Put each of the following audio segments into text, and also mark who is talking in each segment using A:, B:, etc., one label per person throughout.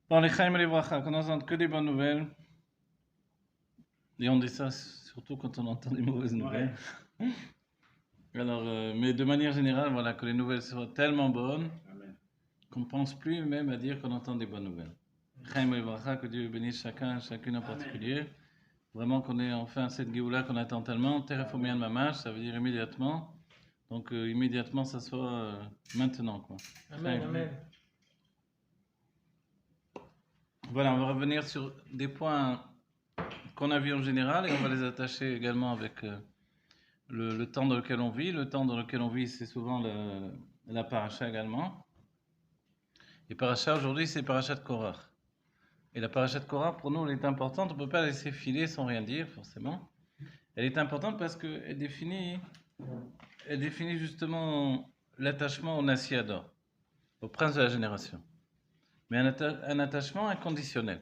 A: Dans les Chaim et les Bracha, quand on n'entend que des bonnes nouvelles, et on dit ça surtout quand on entend des mauvaises nouvelles. Alors, mais de manière générale, voilà, que les nouvelles soient tellement bonnes qu'on ne pense plus même à dire qu'on entend des bonnes nouvelles. Chaim et les Bracha, que Dieu bénisse chacun, chacune en particulier. Vraiment qu'on ait enfin cette Géoula qu'on attend tellement. Terefomien de Mamash, ça veut dire immédiatement. Donc, immédiatement, ça soit maintenant, quoi.
B: Amen,
A: Chaim.
B: amen.
A: Voilà, on va revenir sur des points qu'on a vus en général et on va les attacher également avec le temps dans lequel on vit. Le temps dans lequel on vit, c'est souvent la paracha également. Et paracha aujourd'hui, c'est paracha de Korach. Et la paracha de Korach, pour nous, elle est importante. On ne peut pas la laisser filer sans rien dire, forcément. Elle est importante parce qu'elle définit justement l'attachement au Nasiador, au prince de la génération. Mais un attachement inconditionnel.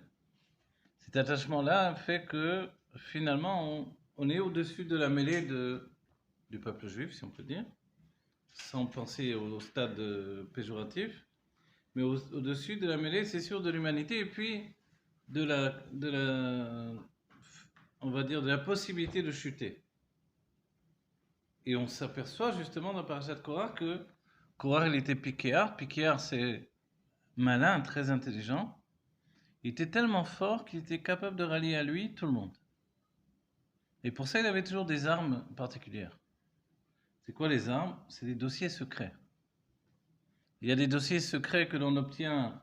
A: Cet attachement-là fait que finalement, on est au-dessus de la mêlée du peuple juif, si on peut dire, sans penser au stade péjoratif, mais au-dessus de la mêlée, c'est sûr, de l'humanité et puis on va dire, de la possibilité de chuter. Et on s'aperçoit justement dans Parashat Korach que Korach, il était piquéard. Piquéard, c'est malin, très intelligent. Il était tellement fort qu'il était capable de rallier à lui tout le monde. Et pour ça, il avait toujours des armes particulières. C'est quoi les armes? C'est des dossiers secrets. Il y a des dossiers secrets que l'on obtient,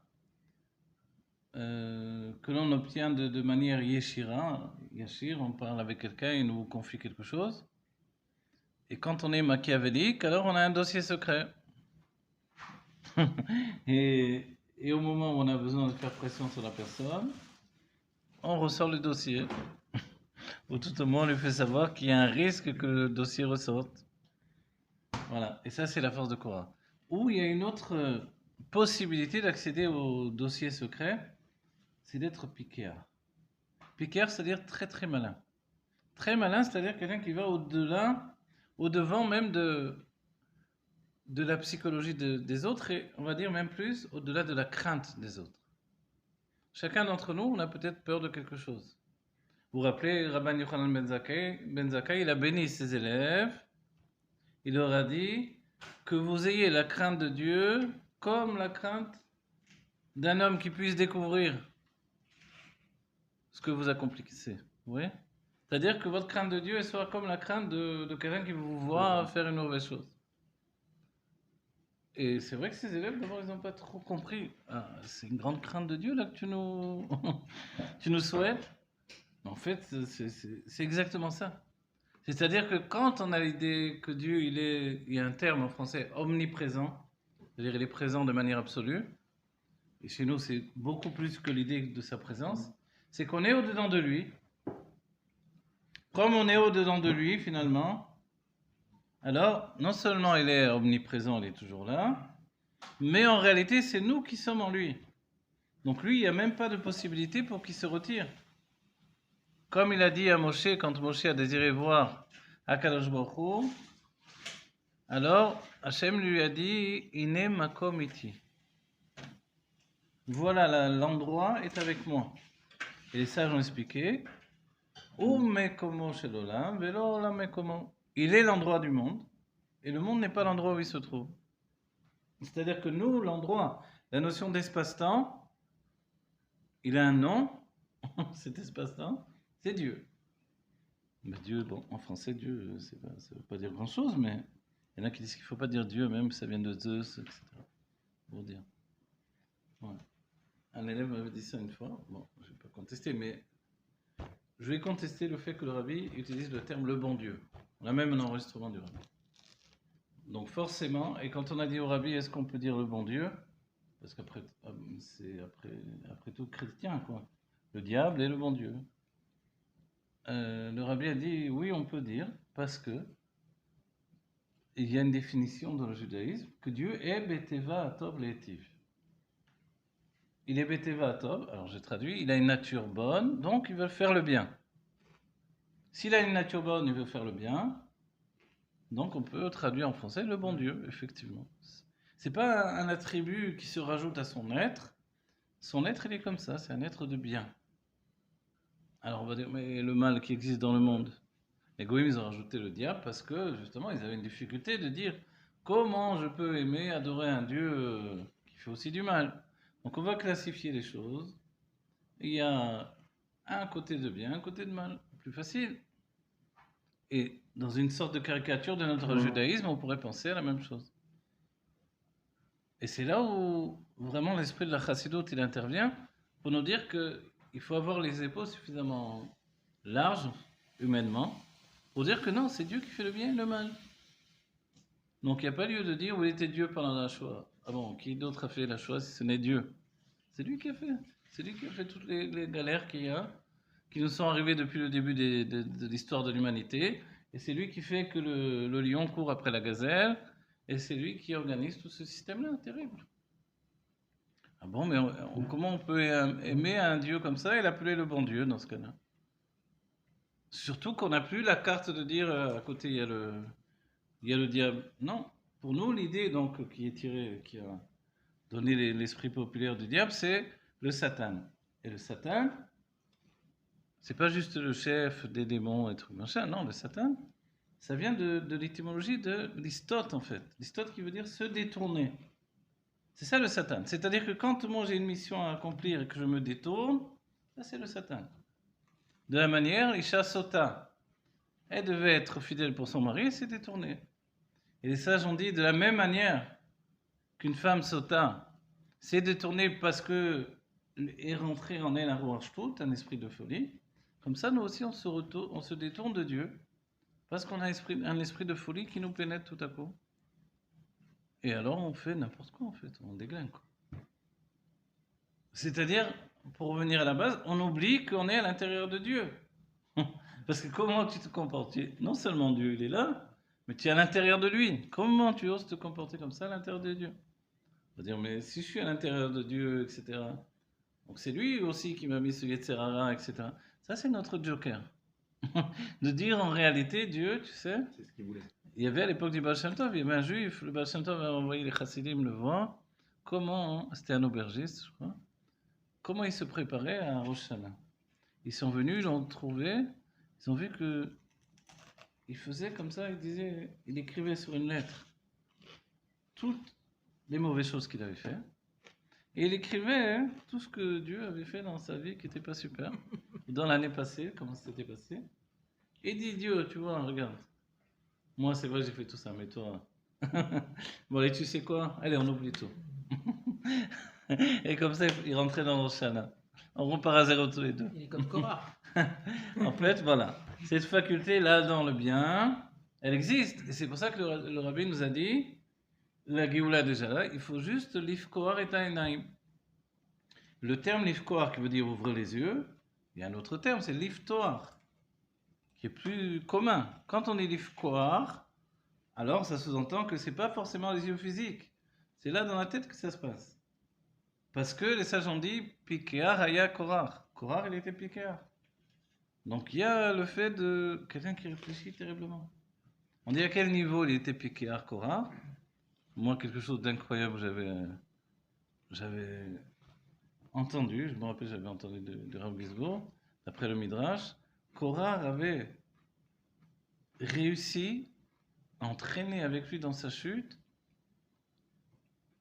A: de manière yeshira. Yashir, on parle avec quelqu'un, il nous confie quelque chose. Et quand on est machiavélique, alors on a un dossier secret. et au moment où on a besoin de faire pression sur la personne, on ressort le dossier. Ou tout au moins on lui fait savoir qu'il y a un risque que le dossier ressorte. Voilà, et ça c'est la force de Korah. Ou il y a une autre possibilité d'accéder au dossier secret, c'est d'être piqueur. Piqueur, c'est-à-dire très très malin. Très malin, c'est-à-dire quelqu'un qui va au-delà, au-devant même de la psychologie des autres et on va dire même plus au-delà de la crainte des autres. Chacun d'entre nous, on a peut-être peur de quelque chose. Vous vous rappelez, Rabban Yochanan Ben Zakkai, il a béni ses élèves, il leur a dit que vous ayez la crainte de Dieu comme la crainte d'un homme qui puisse découvrir ce que vous accomplissez. Oui. C'est-à-dire que votre crainte de Dieu soit comme la crainte de quelqu'un qui vous voit faire une mauvaise chose. Et c'est vrai que ces élèves, d'abord, ils n'ont pas trop compris. Ah, c'est une grande crainte de Dieu là que tu nous, tu nous souhaites. En fait, c'est exactement ça. C'est-à-dire que quand on a l'idée que Dieu, il y a un terme en français, omniprésent, c'est-à-dire il est présent de manière absolue, et chez nous c'est beaucoup plus que l'idée de sa présence, c'est qu'on est au-dedans de lui. Comme on est au-dedans de lui finalement, alors non seulement il est omniprésent, il est toujours là, mais en réalité c'est nous qui sommes en lui. Donc lui, il n'y a même pas de possibilité pour qu'il se retire. Comme il a dit à Moshe, quand Moshe a désiré voir Akadosh Baruch Hu, alors Hachem lui a dit Ine makom iti. Voilà, l'endroit est avec moi. Et les sages ont expliqué Mekomo shelolam velo olam mekomo. Il est l'endroit du monde, et le monde n'est pas l'endroit où il se trouve. C'est-à-dire que nous, l'endroit, la notion d'espace-temps, il a un nom, cet espace-temps, c'est Dieu. Mais Dieu, bon, en français, Dieu, ça ne veut pas dire grand-chose, mais il y en a qui disent qu'il ne faut pas dire Dieu, même ça vient de Zeus, etc. Pour dire. Ouais. Un élève m'avait dit ça une fois. Bon, je ne vais pas contester, mais je vais contester le fait que le rabbi utilise le terme le bon Dieu. On a même un enregistrement du rabbi. Donc forcément, et quand on a dit au rabbi, est-ce qu'on peut dire le bon Dieu? Parce qu'après, c'est après tout chrétien, quoi. Le diable et le bon Dieu. Le rabbi a dit, oui, on peut dire, parce que il y a une définition dans le judaïsme que Dieu est Beteva Atov Le'etiv. Il est Beteva Atov, alors j'ai traduit, il a une nature bonne, donc il veut faire le bien. S'il a une nature bonne, il veut faire le bien, donc on peut traduire en français le bon Dieu, effectivement. C'est pas un attribut qui se rajoute à son être, Son être, il est comme ça, c'est un être de bien. Alors on va dire, mais le mal qui existe dans le monde, les Goïms, ils ont rajouté le diable parce que justement, ils avaient une difficulté de dire comment je peux aimer, adorer un Dieu qui fait aussi du mal. Donc on va classifier les choses. Il y a un côté de bien, un côté de mal. Plus facile. Et dans une sorte de caricature de notre judaïsme, on pourrait penser à la même chose. Et c'est là où vraiment l'esprit de la chassidoute il intervient pour nous dire qu'il faut avoir les épaules suffisamment larges, humainement, pour dire que non, c'est Dieu qui fait le bien et le mal. Donc il n'y a pas lieu de dire où était Dieu pendant la Shoah. Ah bon, qui d'autre a fait la Shoah si ce n'est Dieu? C'est lui qui a fait. C'est lui qui a fait toutes les galères qu'il y a, qui nous sont arrivées depuis le début de l'histoire de l'humanité. Et c'est lui qui fait que le lion court après la gazelle. Et c'est lui qui organise tout ce système-là, terrible. Ah bon, mais comment on peut aimer un Dieu comme ça et l'appeler le bon Dieu dans ce cas-là? Surtout qu'on n'a plus la carte de dire à côté il y a le diable. Non, pour nous l'idée donc qui est tirée, qui a donné l'esprit populaire du diable, c'est le Satan. Et le Satan, c'est pas juste le chef des démons et tout machin. Non, le Satan, ça vient de l'étymologie de listote en fait. Listote qui veut dire se détourner. C'est ça le Satan. C'est-à-dire que quand moi j'ai une mission à accomplir et que je me détourne, ça c'est le Satan. De la manière, Isha Sota, elle devait être fidèle pour son mari, elle s'est détournée. Et les sages ont dit de la même manière qu'une femme Sota s'est détournée parce que est rentré en elle un Ruach, un esprit de folie. Comme ça, nous aussi, on se détourne de Dieu parce qu'on a un esprit de folie qui nous pénètre tout à coup. Et alors, on fait n'importe quoi, en fait. On déglingue, quoi. C'est-à-dire, pour revenir à la base, on oublie qu'on est à l'intérieur de Dieu. Parce que comment tu te comportes? Non seulement Dieu, il est là, mais tu es à l'intérieur de lui. Comment tu oses te comporter comme ça à l'intérieur de Dieu? On va dire, mais si je suis à l'intérieur de Dieu, etc. Donc c'est lui aussi qui m'a mis ce Yetzerara, etc. Ça, c'est notre joker. De dire en réalité, Dieu, tu sais,
B: c'est ce qu'il voulait.
A: Il y avait à l'époque du Baal Shem Tov, il y avait un juif, le Baal Shem Tov a envoyé les chassidim le voir, comment, c'était un aubergiste, je crois, comment il se préparait à Rosh Hashanah. Ils sont venus, ils l'ont trouvé, ils ont vu que il faisait comme ça, il écrivait sur une lettre toutes les mauvaises choses qu'il avait fait, et il écrivait tout ce que Dieu avait fait dans sa vie qui n'était pas super, dans l'année passée, comment c'était passé, et il dit Dieu, tu vois, regarde, moi c'est vrai j'ai fait tout ça, mais toi, bon allez tu sais quoi, allez on oublie tout. Et comme ça il rentrait dans Rosh Hashanah. On repart à zéro tous les deux.
C: Il est comme Korah.
A: En fait, voilà. Cette faculté-là dans le bien, elle existe. Et c'est pour ça que le rabbi nous a dit, la Géoula déjà là, il faut juste l'ifkoar et ta'enaim. Le terme l'ifkoar qui veut dire ouvrir les yeux, il y a un autre terme, c'est l'iftoar, qui est plus commun. Quand on dit l'ifkoar, alors ça sous-entend que c'est pas forcément les yeux physiques. C'est là dans la tête que ça se passe. Parce que les sages ont dit, Pikear haya korar. Korar, il était Pikear. Donc il y a le fait de quelqu'un qui réfléchit terriblement. On dit à quel niveau il était piqué à Korah. Moi, quelque chose d'incroyable, j'avais entendu, je me rappelle, j'avais entendu de Rav Gisbourg, d'après le Midrash, Korah avait réussi à entraîner avec lui dans sa chute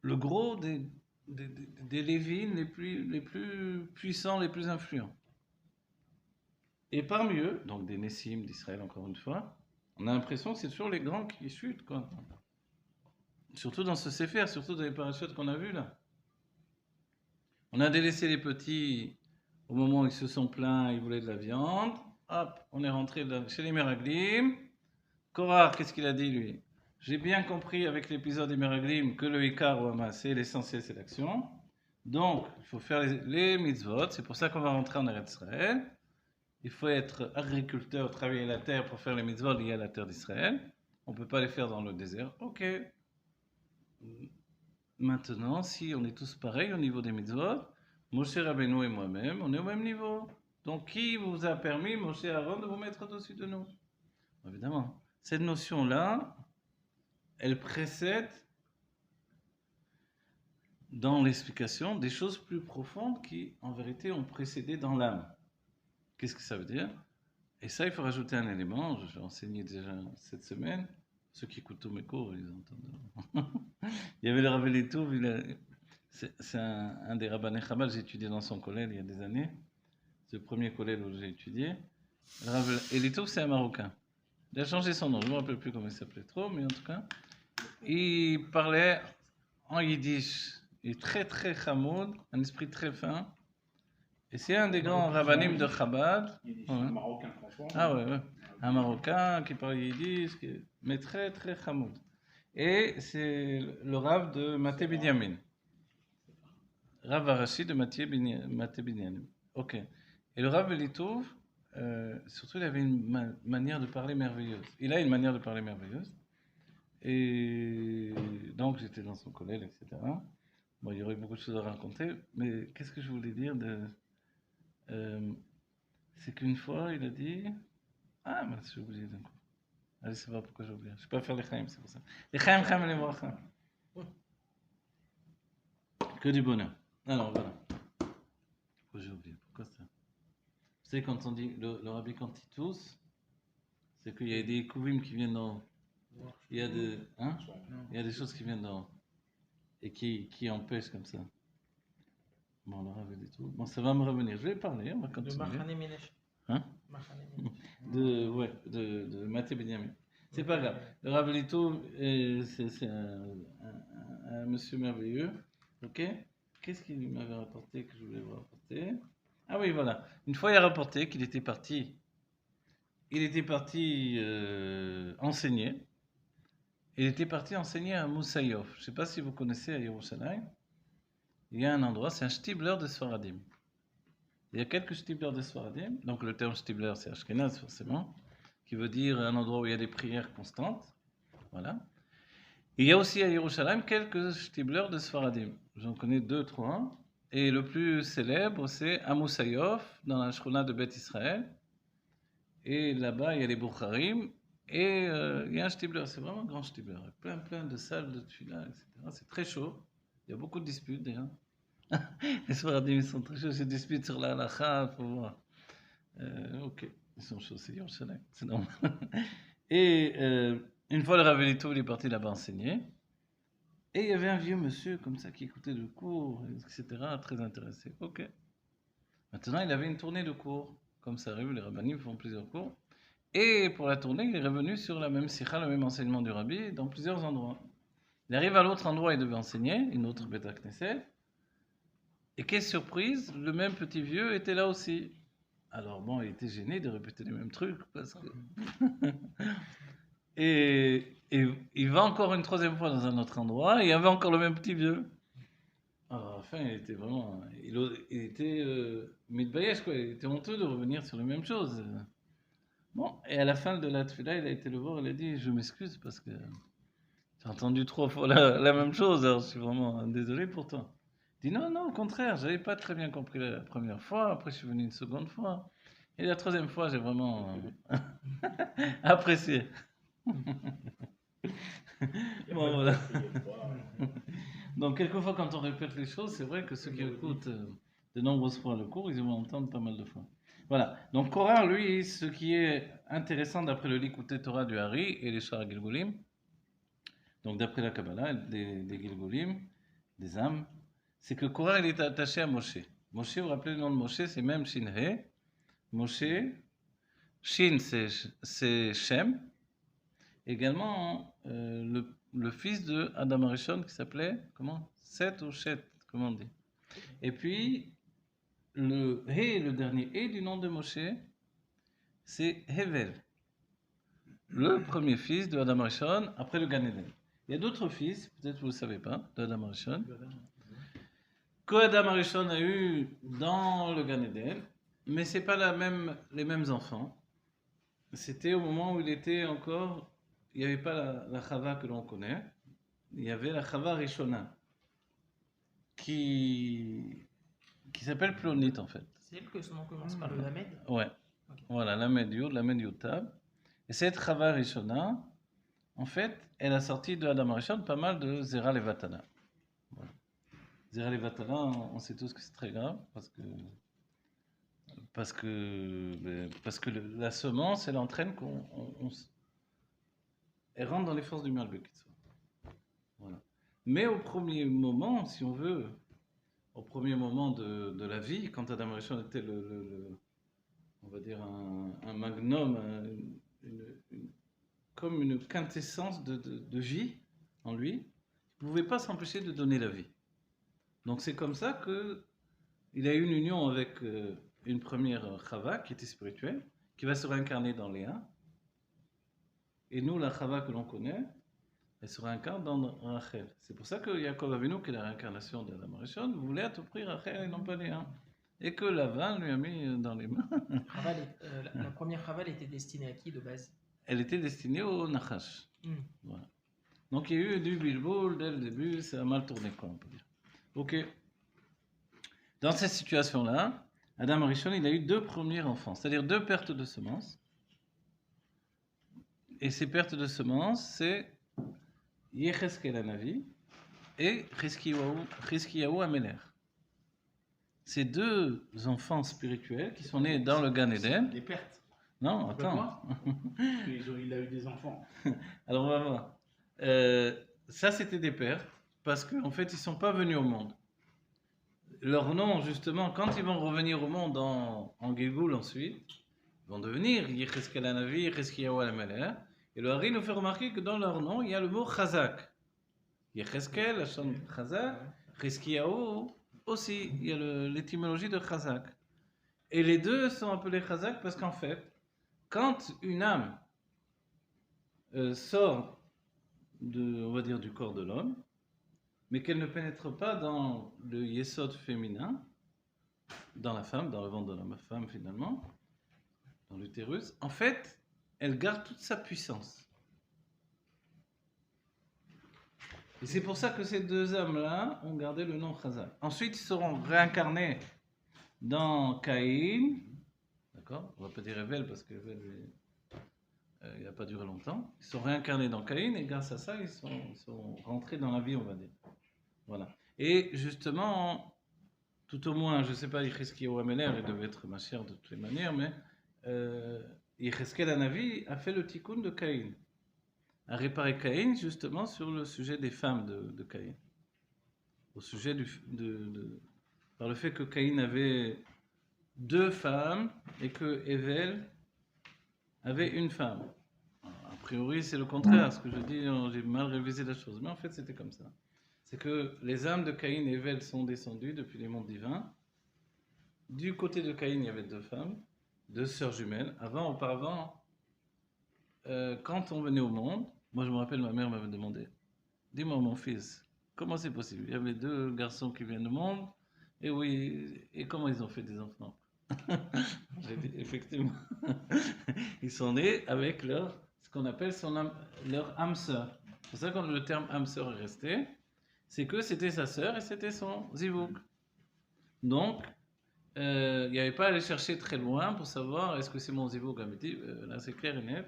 A: le gros des Lévines les plus puissants, les plus influents. Et parmi eux, donc des Nessim d'Israël encore une fois, on a l'impression que c'est toujours les grands qui chutent, quoi. Surtout dans ce Sefer, surtout dans les parachutes qu'on a vus là. On a délaissé les petits au moment où ils se sont plaints, ils voulaient de la viande. Hop, on est rentré chez les Meraglim. Korah, qu'est-ce qu'il a dit lui? J'ai bien compris avec l'épisode des Meraglim que le Ikar ou Hamas, c'est l'essentiel, c'est l'action. Donc, il faut faire les mitzvot. C'est pour ça qu'on va rentrer en Eretz Israël. Il faut être agriculteur, travailler la terre pour faire les mitzvot liés à la terre d'Israël. On ne peut pas les faire dans le désert. Ok. Maintenant, si on est tous pareils au niveau des mitzvot, Moshe Rabbeinu et moi-même, on est au même niveau. Donc, qui vous a permis, Moshe Aaron, de vous mettre au-dessus de nous? Évidemment. Cette notion-là, elle précède dans l'explication des choses plus profondes qui, en vérité, ont précédé dans l'âme. Qu'est-ce que ça veut dire? Et ça, il faut rajouter un élément, j'ai enseigné déjà cette semaine, ceux qui écoutent tous mes cours, ils entendent. Il y avait le Rav Elitov, c'est un des rabbinés Chabad, j'ai étudié dans son collège il y a des années, c'est le premier collège où j'ai étudié. Le Rav Elitov, c'est un Marocain. Il a changé son nom, je ne me rappelle plus comment il s'appelait trop, mais en tout cas, il parlait en yiddish. Il est très très chamoud, un esprit très fin. Et c'est un des grands rabbinim de Chabad.
B: Un Marocain, François.
A: Ah ouais, ouais. Un Marocain qui parle yiddish, mais très très chamoud. Et c'est le Rav de Maté Binyamin. Rav Arashi de Maté Binyamin. Ok. Et le Rav Elitov, surtout, il avait une manière de parler merveilleuse. Il a une manière de parler merveilleuse. Et donc, j'étais dans son collège, etc. Bon, il y aurait beaucoup de choses à raconter, mais qu'est-ce que je voulais dire c'est qu'une fois, il a dit... Ah, mais j'ai oublié d'un coup. Allez, c'est pas pourquoi j'ai oublié. Je ne peux pas faire les chaim, c'est pour ça. Les chaim, les bracha. Que du bonheur. Alors, voilà. Pourquoi j'ai oublié? Pourquoi ça? Vous savez, quand on dit le rabbi quand il tousse, c'est qu'il y a des kouvim qui viennent d'en... Il y a des choses qui viennent d'en... Et qui empêchent comme ça. Bon, le rabbi dit tout. Bon, ça va me revenir. Je vais parler, on va continuer.
C: De Machane Ménech.
A: Hein? De Maté Benjamin. C'est pas grave. Le Rav Lito, c'est un monsieur merveilleux. Ok? Qu'est-ce qu'il m'avait rapporté que je voulais vous rapporter? Ah oui, voilà. Une fois, il a rapporté qu'il était parti. Il était parti enseigner. Il était parti enseigner à Moussaïov. Je ne sais pas si vous connaissez à Yerushalayim. Il y a un endroit, c'est un shtibler de Sfaradim. Il y a quelques shtiblers de Sfaradim. Donc le terme shtibler, c'est Ashkenaz forcément, qui veut dire un endroit où il y a des prières constantes. Voilà. Et il y a aussi à Yerushalayim quelques shtiblers de Sfaradim. J'en connais 2, 3. Et le plus célèbre, c'est à Moussaïov, dans la Shkhona de Beth Israël. Et là-bas, il y a les Boukharim. Et il y a un shtibler, c'est vraiment un grand shtibler. Plein de salles de tefila, etc. C'est très chaud. Il y a beaucoup de disputes d'ailleurs. Les Sfaradim, ils sont très chauds. J'ai dispute sur la halakha, il faut voir. Ok, ils sont chauds, c'est Yerushalayim, c'est normal. Et une fois le Rav Elitov, il est parti là-bas enseigner. Et il y avait un vieux monsieur comme ça qui écoutait le cours, etc., très intéressé. Ok. Maintenant, il avait une tournée de cours. Comme ça arrive, les rabbinim font plusieurs cours. Et pour la tournée, il est revenu sur la même sikha, le même enseignement du rabbi, dans plusieurs endroits. Il arrive à l'autre endroit, il devait enseigner, une autre Beta Knesset. Et quelle surprise, le même petit vieux était là aussi. Alors bon, il était gêné de répéter les mêmes trucs, parce que... et il va encore une troisième fois dans un autre endroit, et il y avait encore le même petit vieux. Alors à la fin, il était vraiment... Il était mitbayesh, quoi. Il était honteux de revenir sur les mêmes choses. Bon, et à la fin de la tefila, il a été le voir, il a dit, je m'excuse parce que j'ai entendu 3 fois la même chose, alors je suis vraiment désolé pour toi. Il dit, non, au contraire, j'avais pas très bien compris la première fois, après je suis venu une seconde fois, et la troisième fois, j'ai vraiment apprécié. Bon, voilà. Donc, quelquefois, quand on répète les choses, c'est vrai que ceux qui écoutent de nombreuses fois le cours, ils vont entendre pas mal de fois. Voilà. Donc, Korah, lui, ce qui est intéressant d'après le Likutei Torah du Hari et les Shara Gilgulim, donc d'après la Kabbalah, des Gilgulim, des âmes, c'est que Korah, il est attaché à Moshe. Moshe, vous vous rappelez le nom de Moshe, c'est même Shin-He. Moshe, Shin, c'est Shem. Également, le fils de Adam Arishon qui s'appelait, comment? Seth ou Shet, comment on dit? Et puis, le He, le dernier He du nom de Moshe, c'est Hevel, le premier fils de Adam Arishon après le Gan Eden. Il y a d'autres fils, peut-être vous ne le savez pas, d'Adam Arishon, que Adam Arishon a eu dans le Gan Eden, mais ce n'est pas les mêmes enfants. C'était au moment où il était encore, il n'y avait pas la Chava que l'on connaît, il y avait la Chava Rishona, qui s'appelle Plonit en fait.
C: C'est elle que son nom commence par le Lamed?
A: Ouais, okay. Voilà, Lamed Yud Tab. Et cette Chava Rishona, en fait, elle a sorti de Adam Arishon pas mal de Zera Levatana. Voilà. Zera Levatala, on sait tous que c'est très grave parce que la semence, elle entraîne elle rentre dans les forces du mal, voilà. Mais au premier moment, si on veut, au premier moment de la vie, quand Adam Rishon était on va dire un magnum, comme une quintessence de vie en lui, il ne pouvait pas s'empêcher de donner la vie. Donc c'est comme ça qu'il a eu une union avec une première Chava qui était spirituelle, qui va se réincarner dans Léa. Et nous, la Chava que l'on connaît, elle se réincarne dans Rachel. C'est pour ça que Yaakov Avinu, qui est la réincarnation de Adam Rishon, voulait à tout prix Rachel et non pas Léa. Et que Lavan lui a mis dans les mains.
C: La première Chaval était destinée à qui de base?
A: Elle était destinée au Nachash. Voilà. Donc il y a eu du bilboul dès le début, ça a mal tourné, quoi, on peut dire. Ok. Dans cette situation-là, Adam Rishon, il a eu 2 premiers enfants, c'est-à-dire 2 pertes de semences. Et ces pertes de semences, c'est Yecheskel Hanavi et Chizkiyahu Ameler. Ces 2 enfants spirituels qui sont nés dans le Gan Eden.
B: Des pertes.
A: Non, attends.
B: Il a eu des enfants.
A: Alors on va voir. Ça, c'était des pertes parce qu'en fait, ils ne sont pas venus au monde. Leur nom, justement, quand ils vont revenir au monde en Gilgoul ensuite, ils vont devenir Yecheskel Hanavi, Chizkiyahu Ameler. Et le Hari nous fait remarquer que dans leur nom, il y a le mot Chazak. Yecheskel, la chambre Chazak, Chizkiyahu aussi, il y a l'étymologie de Chazak. Et les 2 sont appelés Chazak parce qu'en fait, quand une âme sort on va dire, du corps de l'homme, mais qu'elle ne pénètre pas dans le yesod féminin, dans la femme, dans le ventre de la femme finalement, dans l'utérus, en fait, elle garde toute sa puissance. Et c'est pour ça que ces 2 âmes-là ont gardé le nom Chazak. Ensuite, ils seront réincarnés dans Caïn. D'accord? On va pas dire Evel parce que Evel, il n'a pas duré longtemps. Ils sont réincarnés dans Caïn et grâce à ça, ils sont rentrés dans la vie, on va dire. Voilà. Et justement, tout au moins, je ne sais pas, Yecheskel Ameler, il devait être ma chère de toutes les manières, mais Yecheskel Hanavi a fait le tikkun de Caïn. A réparé Caïn justement sur le sujet des femmes de Caïn. Au sujet par le fait que Caïn avait 2 femmes et que Evel avait une femme. A priori, c'est le contraire. Ce que je dis, j'ai mal révisé la chose. Mais en fait, c'était comme ça. C'est que les âmes de Caïn et Evel sont descendues depuis les mondes divins. Du côté de Caïn, il y avait 2 femmes, 2 sœurs jumelles. Auparavant, quand on venait au monde, moi je me rappelle, ma mère m'avait demandé, dis-moi mon fils, comment c'est possible? Il y avait 2 garçons qui viennent au monde, et oui, et comment ils ont fait des enfants? J'ai dit, effectivement, ils sont nés avec ce qu'on appelle leur âme sœur. C'est pour ça que le terme âme sœur est resté, c'est que c'était sa sœur et c'était son zivouk. Donc, il n'y avait pas à aller chercher très loin pour savoir est-ce que c'est mon zivouk amiti, là c'est clair et net.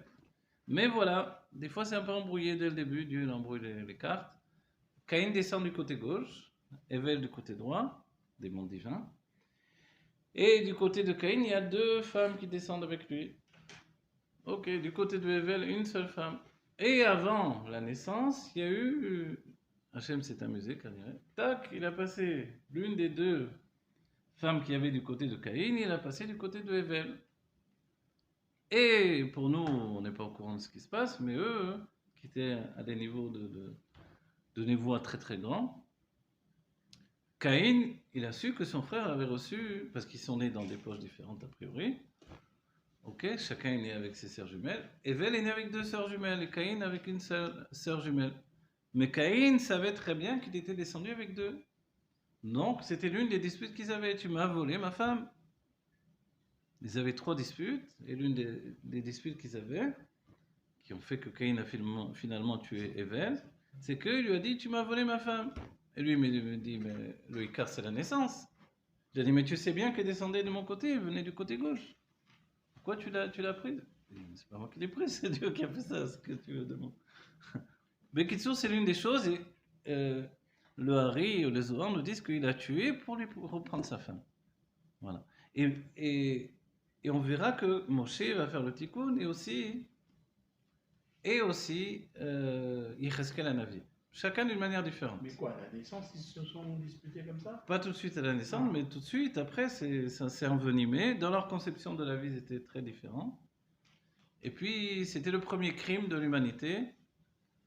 A: Mais voilà, des fois c'est un peu embrouillé dès le début, Dieu embrouille les cartes. Caïn descend du côté gauche, Evel du côté droit, des mondes divins. Et du côté de Caïn, il y a 2 femmes qui descendent avec lui. Ok, du côté de Evel, une seule femme. Et avant la naissance, il y a eu... Hachem s'est amusé, car tac, il a passé l'une des 2 femmes qu'il y avait du côté de Caïn, il a passé du côté de Evel. Et pour nous, on n'est pas au courant de ce qui se passe, mais eux, qui étaient à des niveaux de niveau très très grands, Caïn, il a su que son frère avait reçu, parce qu'ils sont nés dans des poches différentes a priori, ok, chacun est né avec ses sœurs jumelles, Evel est né avec 2 sœurs jumelles, et Caïn avec une seule sœur jumelle. Mais Caïn savait très bien qu'il était descendu avec 2. Donc, c'était l'une des disputes qu'ils avaient. Tu m'as volé ma femme. Ils avaient 3 disputes, et l'une des disputes qu'ils avaient, qui ont fait que Caïn a finalement tué Evel, c'est qu'il lui a dit, tu m'as volé ma femme. Et lui, il me dit, mais le Icar, c'est la naissance. Il a dit, mais tu sais bien qu'elle descendait de mon côté, elle venait du côté gauche. Pourquoi tu l'as prise? C'est pas moi qui l'ai prise, c'est Dieu qui a fait ça, ce que tu veux de moi. Mais Kitsour, c'est l'une des choses, et le Hari ou les Zohar nous disent qu'il a tué pour lui reprendre sa femme. Voilà. Et on verra que Moshe va faire le tikkun et aussi Yecheskel Hanavi. Chacun d'une manière différente.
B: Mais quoi, à la naissance, ils se sont disputés comme ça?
A: Pas tout de suite à la naissance, mais tout de suite après, ça s'est envenimé. Dans leur conception de la vie, c'était très différent. Et puis, c'était le premier crime de l'humanité.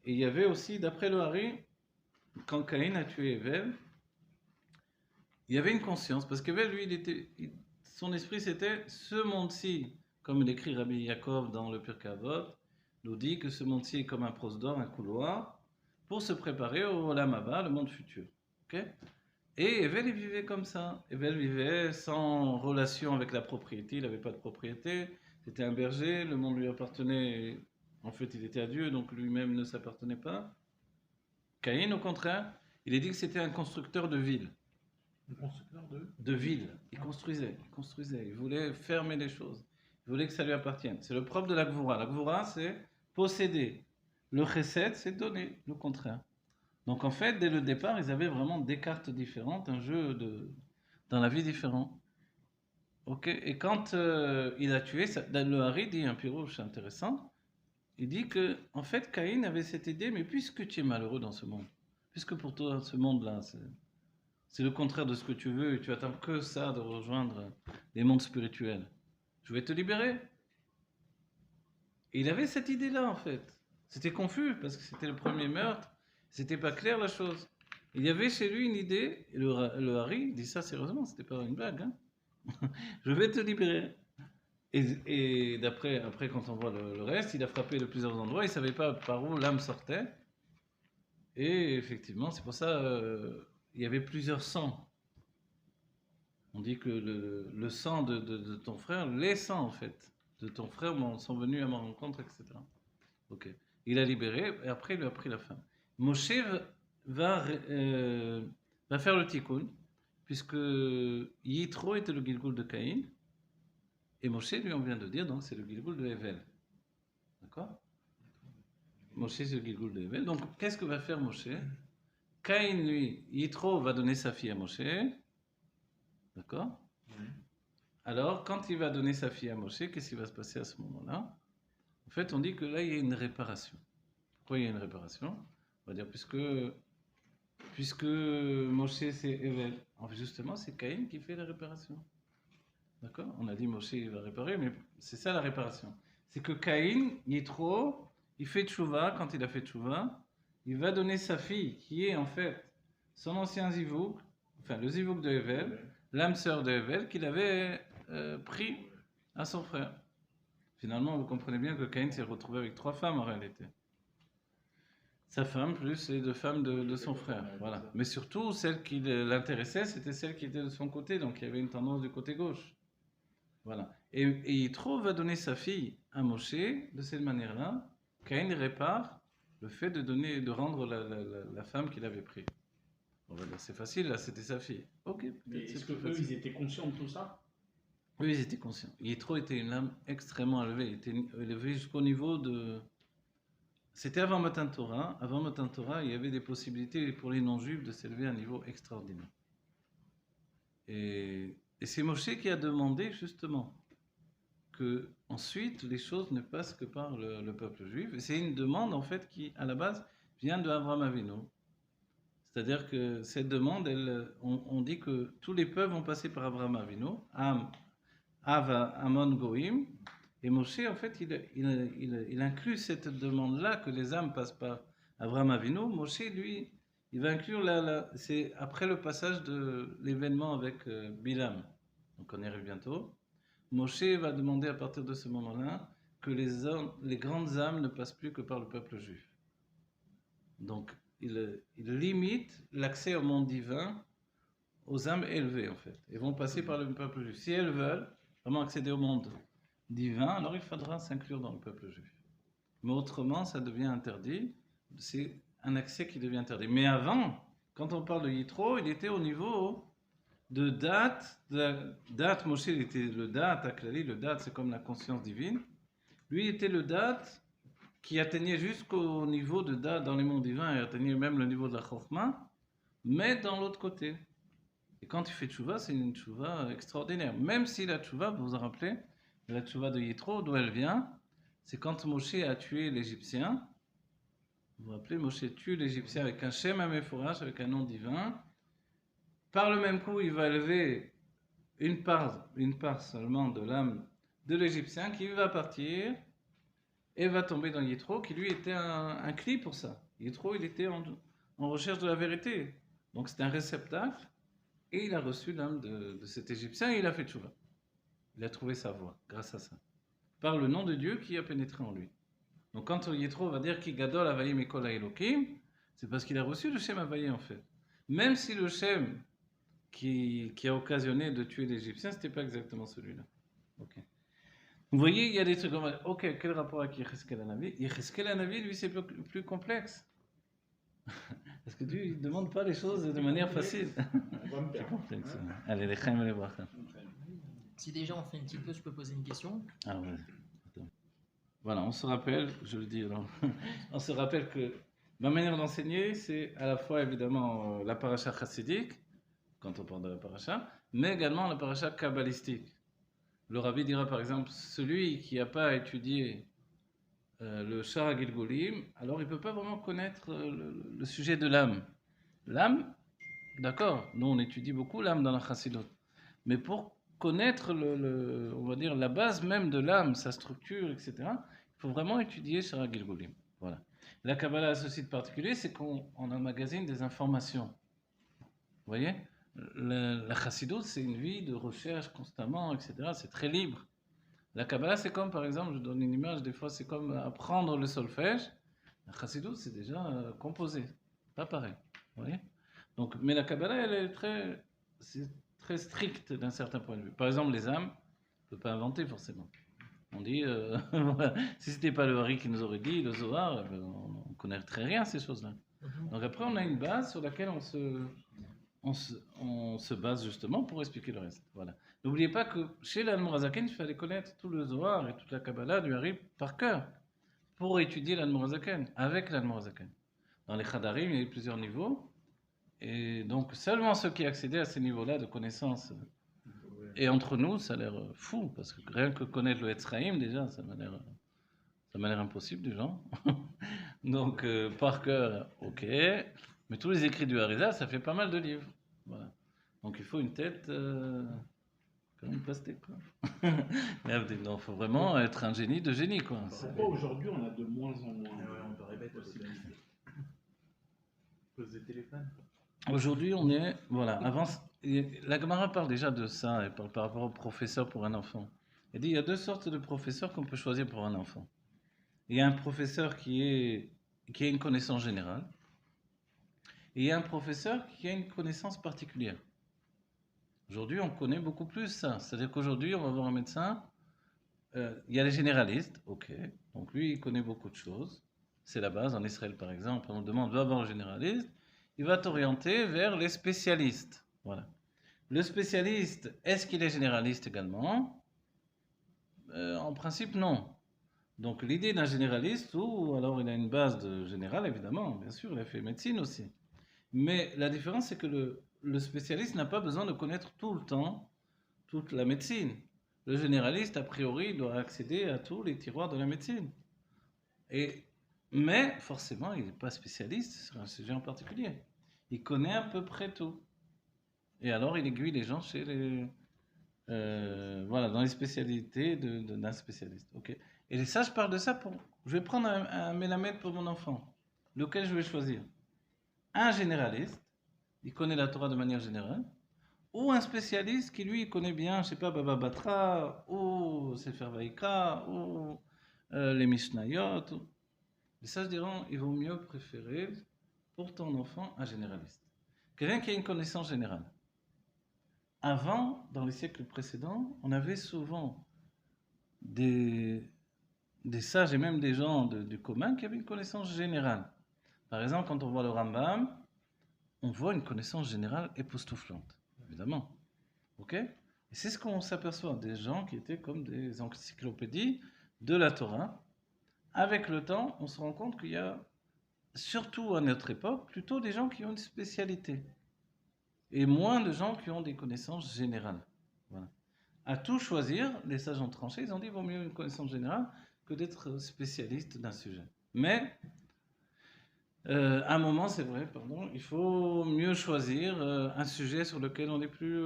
A: Et il y avait aussi, d'après le Hari, quand Caïn a tué Evel, il y avait une conscience. Parce qu'Evel, lui, son esprit, c'était ce monde-ci, comme l'écrit Rabbi Yaakov dans le Pirkei Avot, nous dit que ce monde-ci est comme un prosdor, un couloir, pour se préparer au Olam Haba, le monde futur. Ok? Et Evel, il vivait comme ça. Evel vivait sans relation avec la propriété, il n'avait pas de propriété, c'était un berger, le monde lui appartenait, en fait il était à Dieu, donc lui-même ne s'appartenait pas. Caïn, au contraire, il est dit que c'était un constructeur de villes.
B: Le constructeur
A: De villes. Il construisait, il voulait fermer les choses, il voulait que ça lui appartienne. C'est le propre de la Gvura. La Gvura, c'est posséder. Le Chesed, c'est donner, le contraire. Donc en fait, dès le départ, ils avaient vraiment des cartes différentes, un jeu dans la vie différent. Ok. Et quand il a tué, le Hari dit un pirouche intéressant. Il dit que en fait, Caïn avait cette idée, mais puisque tu es malheureux dans ce monde, puisque pour toi ce monde-là, c'est le contraire de ce que tu veux, et tu attends que ça de rejoindre les mondes spirituels, je vais te libérer. Et il avait cette idée-là en fait. C'était confus parce que c'était le premier meurtre. C'était pas clair la chose. Il y avait chez lui une idée, et le Hari dit ça sérieusement, c'était pas une blague. Hein. Je vais te libérer. Et après, quand on voit le reste, il a frappé de plusieurs endroits, il savait pas par où l'âme sortait. Et effectivement, c'est pour ça il y avait plusieurs sangs. On dit que le sang de ton frère, les sangs en fait, de ton frère sont venus à ma rencontre, etc. Ok. Il a libéré, et après il lui a pris la femme. Moshe va faire le tikkun, puisque Yitro était le Gilgul de Caïn, et Moshe, lui, on vient de dire, donc c'est le Gilgul de Hevel. D'accord? Moshe, c'est le Gilgul de Hevel. Donc, qu'est-ce que va faire Moshe? Caïn, lui, Yitro va donner sa fille à Moshe. D'accord? Alors, quand il va donner sa fille à Moshe, qu'est-ce qui va se passer à ce moment-là? En fait, on dit que là, il y a une réparation. Pourquoi il y a une réparation? On va dire, puisque Moshe, c'est Evel. En fait, justement, c'est Caïn qui fait la réparation. D'accord? On a dit Moshe, il va réparer, mais c'est ça la réparation. C'est que Caïn, Yitro, il fait tchouva. Quand il a fait tchouva, il va donner sa fille, qui est en fait son ancien zivouk, enfin le zivouk de Evel, l'âme sœur de Evel, qu'il avait pris à son frère. Finalement, vous comprenez bien que Caïn s'est retrouvé avec 3 femmes en réalité. Sa femme plus les 2 femmes de son frère. Voilà. Mais surtout, celle qui l'intéressait, c'était celle qui était de son côté, donc il y avait une tendance du côté gauche. Voilà. Et Yitro va donner sa fille à Moshe de cette manière-là. Caïn répare le fait de rendre la femme qu'il avait prise. On va dire, c'est facile, là, c'était sa fille. Ok.
B: Mais est-ce qu'eux, ils étaient conscients de tout ça?
A: Oui, ils étaient conscients. Yitro était une âme extrêmement élevée. Il était élevé jusqu'au niveau de... C'était avant Matan Torah. Avant Matan Torah, il y avait des possibilités pour les non-juifs de s'élever à un niveau extraordinaire. Et c'est Moshe qui a demandé justement que ensuite les choses ne passent que par le peuple juif. Et c'est une demande en fait qui, à la base, vient de Avraham Avinu. C'est-à-dire que cette demande, on dit que tous les peuples vont passer par Avraham Avinu, Amon Goïm, et Moshe, en fait, il inclut cette demande-là que les âmes passent par Avraham Avinu. Moshe, lui, il va inclure c'est après le passage de l'événement avec Bilam. Donc on y arrive bientôt. Moshe va demander à partir de ce moment-là que les grandes âmes ne passent plus que par le peuple juif. Donc il limite l'accès au monde divin aux âmes élevées en fait. Elles vont passer par le peuple juif. Si elles veulent vraiment accéder au monde divin, alors il faudra s'inclure dans le peuple juif. Mais autrement, ça devient interdit. C'est un accès qui devient interdit. Mais avant, quand on parle de Yitro, il était au niveau de date. Date, Moshe, il était le date, Aklali, le date, c'est comme la conscience divine. Lui, il était le date qui atteignait jusqu'au niveau de date dans les mondes divins, et atteignait même le niveau de la Chokhmah. mais dans l'autre côté. Et quand tu fais tchouva, c'est une tchouva extraordinaire. Même si la tchouva, vous vous en rappelez, la tchouva de Yitro, d'où elle vient, c'est quand Moshe a tué l'Égyptien. Vous vous rappelez, Moshe tue l'Égyptien avec un Shem Améphorach, avec un nom divin. Par le même coup, il va élever une part seulement de l'âme de l'Égyptien qui va partir et va tomber dans Yitro, qui lui était un cli pour ça. Yitro, il était en recherche de la vérité. Donc c'est un réceptacle, et il a reçu l'âme de cet Égyptien et il a fait tchouva. Il a trouvé sa voie grâce à ça. Par le nom de Dieu qui a pénétré en lui. Donc quand Yitro va dire qu'il gadol avaye mikol Elohim, c'est parce qu'il a reçu le Shem Avaye en fait. Même si le Shem qui a occasionné de tuer l'Égyptien, c'était pas exactement celui-là. Ok. Vous voyez, il y a des trucs comme ok, quel rapport avec Yecheskel Hanavi? Yecheskel Hanavi, lui, c'est plus complexe. Parce que Dieu, il ne demande pas les choses de manière facile.
B: On va me
A: C'est
B: perdre.
A: complexe. Allez, les chaim et les bracha.
C: Si déjà on fait une petite pause, je peux poser une question.
A: Ah ouais. Attends. Voilà, on se rappelle, je le dis alors, on se rappelle que ma manière d'enseigner, c'est à la fois évidemment la paracha chassidique, quand on parle de la paracha, mais également la paracha kabbalistique. Le rabbi dira par exemple, celui qui n'a pas étudié le Shara Gilgulim, alors il ne peut pas vraiment connaître le sujet de l'âme. L'âme, d'accord, nous on étudie beaucoup l'âme dans la chassidut, mais pour connaître on va dire la base même de l'âme, sa structure, etc., il faut vraiment étudier Shara Gilgulim. Voilà. La Kabbalah a ceci de particulier, c'est qu'on emmagasine des informations. Vous voyez, la chassidut, c'est une vie de recherche constamment, etc., c'est très libre. La Kabbalah, c'est comme, par exemple, je donne une image, des fois, c'est comme apprendre le solfège. La chassidut, c'est déjà composé, pas pareil. Vous voyez? Donc, mais la Kabbalah, c'est très stricte d'un certain point de vue. Par exemple, les âmes, on ne peut pas inventer forcément. On dit, voilà, si ce n'était pas le Hari qui nous aurait dit, le Zohar, on ne connaît très rien ces choses-là. Donc après, on a une base sur laquelle on se base justement pour expliquer le reste. Voilà. N'oubliez pas que chez l'Admorazaken, il fallait connaître tout le Zohar et toute la Kabbalah du Hari par cœur pour étudier l'Admorazaken, avec l'Admorazaken. Dans les Khadarim, il y a eu plusieurs niveaux. Et donc, seulement ceux qui accédaient à ces niveaux-là de connaissances. Et entre nous, ça a l'air fou, parce que rien que connaître le Etzraïm, déjà, ça m'a l'air impossible, du genre. Donc, par cœur, ok. Mais tous les écrits du Harizal, ça fait pas mal de livres. Voilà. Donc, il faut une tête comme une pastèque, quoi. Il faut vraiment être un génie de génie, quoi.
B: Pourquoi aujourd'hui on a de moins en moins
D: on peut répéter aussi. Pose des téléphones.
A: Aujourd'hui, on est. Voilà, avant. La Gemara parle déjà de ça, elle parle par rapport au professeur pour un enfant. Elle dit il y a deux sortes de professeurs qu'on peut choisir pour un enfant. Il y a un professeur qui a une connaissance générale, et il y a un professeur qui a une connaissance particulière. Aujourd'hui, on connaît beaucoup plus ça. C'est-à-dire qu'aujourd'hui, on va voir un médecin, il y a les généralistes, ok, donc lui, il connaît beaucoup de choses. C'est la base. En Israël, par exemple, on demande va voir un généraliste, il va t'orienter vers les spécialistes. Voilà. Le spécialiste, est-ce qu'il est généraliste également? En principe, non. Donc l'idée d'un généraliste, ou alors il a une base de général, évidemment, bien sûr, il a fait médecine aussi. Mais la différence, c'est que le spécialiste n'a pas besoin de connaître tout le temps toute la médecine. Le généraliste, a priori, doit accéder à tous les tiroirs de la médecine. Mais forcément, il n'est pas spécialiste sur un sujet en particulier. Il connaît à peu près tout. Et alors, il aiguille les gens chez voilà, dans les spécialités d'un spécialiste. Okay. Et ça, je parle de ça pour. Je vais prendre un mélamède pour mon enfant. Lequel je vais choisir? Un généraliste, il connaît la Torah de manière générale, ou un spécialiste qui, lui, connaît bien, je sais pas, Baba Batra, ou Sefer Vaikra, ou les Mishnayot. Et ça, je dirais, il vaut mieux préférer pour ton enfant un généraliste. Quelqu'un qui a une connaissance générale. Avant, dans les siècles précédents, on avait souvent des sages et même des gens du commun qui avaient une connaissance générale. Par exemple, quand on voit le Rambam, on voit une connaissance générale époustouflante, évidemment. Ok? Et c'est ce qu'on s'aperçoit, des gens qui étaient comme des encyclopédies de la Torah. Avec le temps, on se rend compte qu'il y a, surtout à notre époque, plutôt des gens qui ont une spécialité. et moins de gens qui ont des connaissances générales. Voilà. À tout choisir, les sages ont tranché, ils ont dit qu'il vaut mieux une connaissance générale que d'être spécialiste d'un sujet. Mais, à un moment, c'est vrai, pardon, il faut mieux choisir un sujet sur lequel on est plus,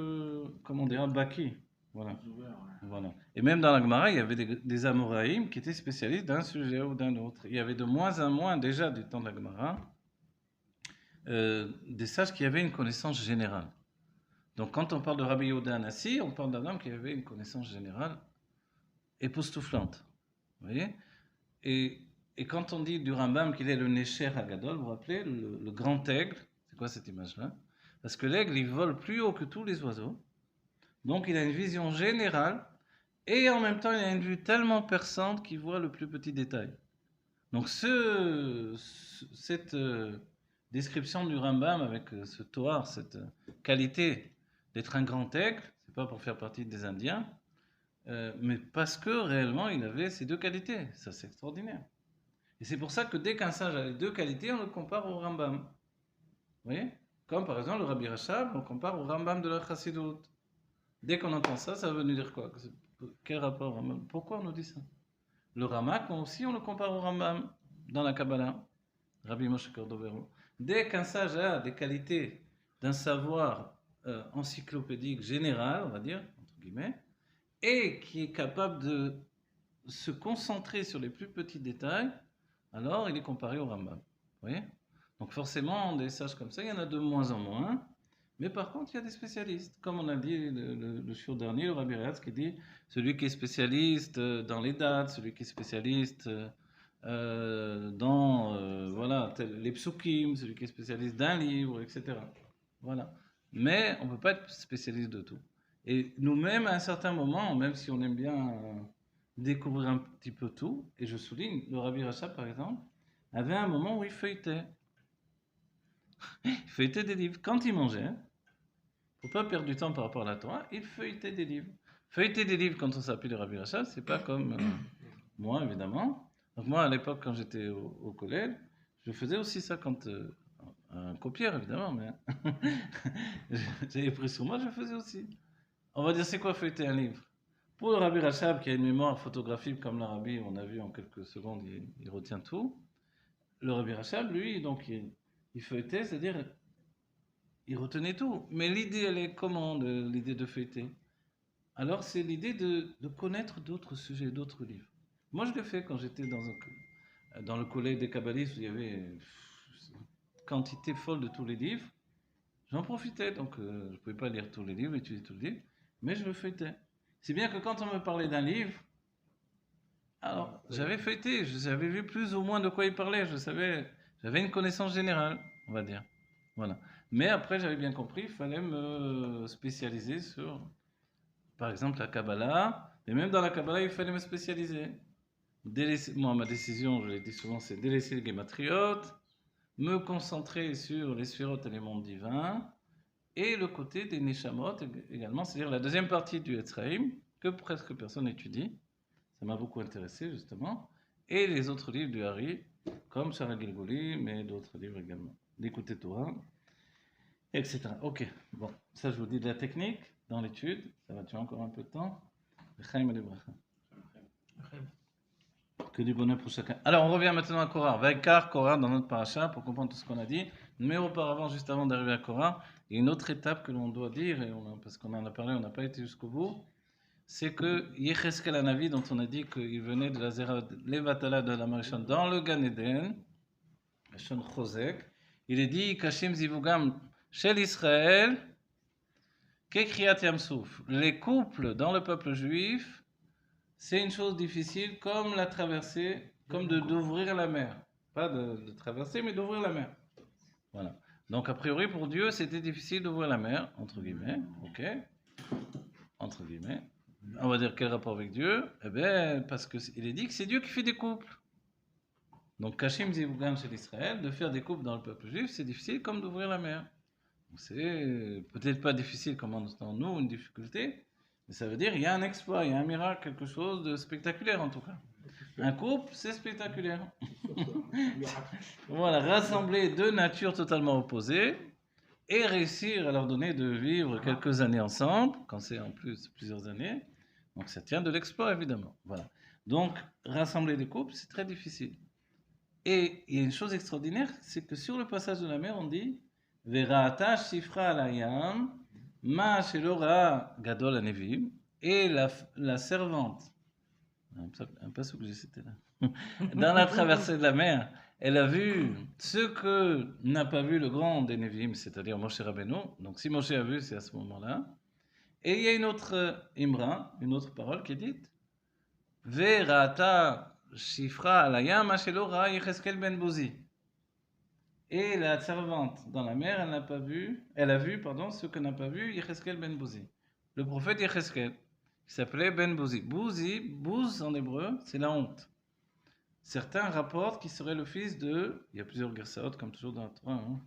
A: comment dire, baki. Voilà.
B: Ouvert, ouais.
A: Voilà. Et même dans la Gemara, il y avait des Amoraïm qui étaient spécialistes d'un sujet ou d'un autre. Il y avait de moins en moins, déjà du temps de la Gemara, des sages qui avaient une connaissance générale. Donc quand on parle de Rabbi Yehuda Anassi, on parle d'un homme qui avait une connaissance générale époustouflante. Vous voyez? Et quand on dit du Rambam qu'il est le Necher Hagadol, vous vous rappelez, le grand aigle, c'est quoi cette image-là? Parce que l'aigle, il vole plus haut que tous les oiseaux. Donc il a une vision générale et en même temps il a une vue tellement perçante qu'il voit le plus petit détail. Donc cette description du Rambam avec ce toar, cette qualité d'être un grand aigle, c'est pas pour faire partie des Indiens, mais parce que réellement il avait ces deux qualités. Ça c'est extraordinaire. Et c'est pour ça que dès qu'un sage a les deux qualités, on le compare au Rambam. Vous voyez? Comme par exemple le Rabbi Rachab, on le compare au Rambam de la Chassidut. Dès qu'on entend ça, ça veut nous dire quoi? Quel rapport Rambam? Pourquoi on nous dit ça? Le Ramak aussi, on le compare au Rambam dans la Kabbalah. Rabbi Moshe Cordovero. Dès qu'un sage a des qualités d'un savoir encyclopédique général, on va dire, entre guillemets, et qui est capable de se concentrer sur les plus petits détails, alors il est comparé au Rambam. Vous voyez? Donc forcément, des sages comme ça, il y en a de moins en moins. Mais par contre, il y a des spécialistes. Comme on a dit le jour dernier, le Rabbi Rehatz qui dit celui qui est spécialiste dans les dates, celui qui est spécialiste dans voilà, les psukim, celui qui est spécialiste d'un livre, etc. Voilà. Mais on ne peut pas être spécialiste de tout. Et nous-mêmes, à un certain moment, même si on aime bien découvrir un petit peu tout, et je souligne, le Rabbi Rachab, par exemple, avait un moment où il feuilletait. Il feuilletait des livres. Quand il mangeait, il ne faut pas perdre du temps par rapport à la Torah, il feuilletait des livres. Feuilleter des livres quand on s'appelle le Rabbi Rachab, c'est pas comme moi, évidemment. Donc moi, à l'époque, quand j'étais au collège, je faisais aussi ça quand... un copieur, évidemment, mais j'avais pris sur moi, je faisais aussi. On va dire, c'est quoi feuilleter un livre? Pour le Rabbi Rachab, qui a une mémoire photographique comme l'Arabie, on a vu en quelques secondes, il retient tout. Le Rabbi Rachab, lui, donc, il feuilletait, c'est-à-dire, il retenait tout. Mais l'idée, elle est comment, l'idée de feuilleter? Alors, c'est l'idée de connaître d'autres sujets, d'autres livres. Moi, je l'ai fait quand j'étais dans le collège des kabbalistes, où il y avait une quantité folle de tous les livres. J'en profitais, donc je ne pouvais pas lire tous les livres, étudier tous les livres, mais je le feuilletais. C'est bien que quand on me parlait d'un livre, alors j'avais feuilleté, j'avais vu plus ou moins de quoi il parlait, j'avais une connaissance générale, on va dire. Voilà. Mais après, j'avais bien compris, il fallait me spécialiser sur, par exemple, la Kabbalah, et même dans la Kabbalah, il fallait me spécialiser. Moi, ma décision, je l'ai dit souvent, c'est délaisser le Gématriot, me concentrer sur les sphérotes et les mondes divins, et le côté des Neshamot également, c'est-à-dire la deuxième partie du Etzraïm, que presque personne n'étudie. Ça m'a beaucoup intéressé, justement. Et les autres livres du Hari, comme Shara Gilguli, mais d'autres livres également. L'écouter Torah, etc. Ok, bon, ça je vous dis de la technique dans l'étude, ça va tuer encore un peu de temps. Que du bonheur pour chacun. Alors on revient maintenant à Korah. Vaikar, Korah dans notre paracha pour comprendre tout ce qu'on a dit. Mais auparavant, juste avant d'arriver à Korah, il y a une autre étape que l'on doit dire, parce qu'on en a parlé, on n'a pas été jusqu'au bout. C'est que Yecheskel Hanavi, dont on a dit qu'il venait de la Zera Levatala de la Marishon dans le Gan Eden, Shon Chosek, il est dit Kashim Zivugam Shel Israël, Kekriat Yamsouf. Les couples dans le peuple juif, c'est une chose difficile comme la traversée, comme d'ouvrir la mer. Pas de traverser, mais d'ouvrir la mer. Voilà. Donc, a priori, pour Dieu, c'était difficile d'ouvrir la mer, entre guillemets. Ok. Entre guillemets. On va dire quel rapport avec Dieu? Eh bien, parce qu'il est dit que c'est Dieu qui fait des couples. Donc, Kashim Zivugam chez l'Israël, de faire des couples dans le peuple juif, c'est difficile comme d'ouvrir la mer. C'est peut-être pas difficile comme en nous, une difficulté, mais ça veut dire il y a un exploit, il y a un miracle, quelque chose de spectaculaire en tout cas. Un couple, c'est spectaculaire. Voilà, rassembler deux natures totalement opposées et réussir à leur donner de vivre quelques années ensemble, quand c'est en plus plusieurs années. Donc ça tient de l'exploit, évidemment. Voilà. Donc, rassembler des couples, c'est très difficile. Et il y a une chose extraordinaire, c'est que sur le passage de la mer, on dit Vera'ata shifra alayam, ma shelora gadol anevim, et la servante, un passage que j'ai cité là, dans la traversée de la mer, elle a vu ce que n'a pas vu le grand des Nevim, c'est-à-dire Moshe Rabbeinu. Donc si Moshe a vu, c'est à ce moment-là. Et il y a une autre Imra, une autre parole qui est dite Vera'ata shifra alayam, ma shelora Yecheskel ben Bozi. Et la servante dans la mer, elle a vu, ce que n'a pas vu Yecheskel ben Bozi. Le prophète Yecheskel, qui s'appelait Ben Bozi. Bouz en hébreu, c'est la honte. Certains rapportent qu'il serait le fils de, il y a plusieurs gersaot comme toujours dans la Torah, hein,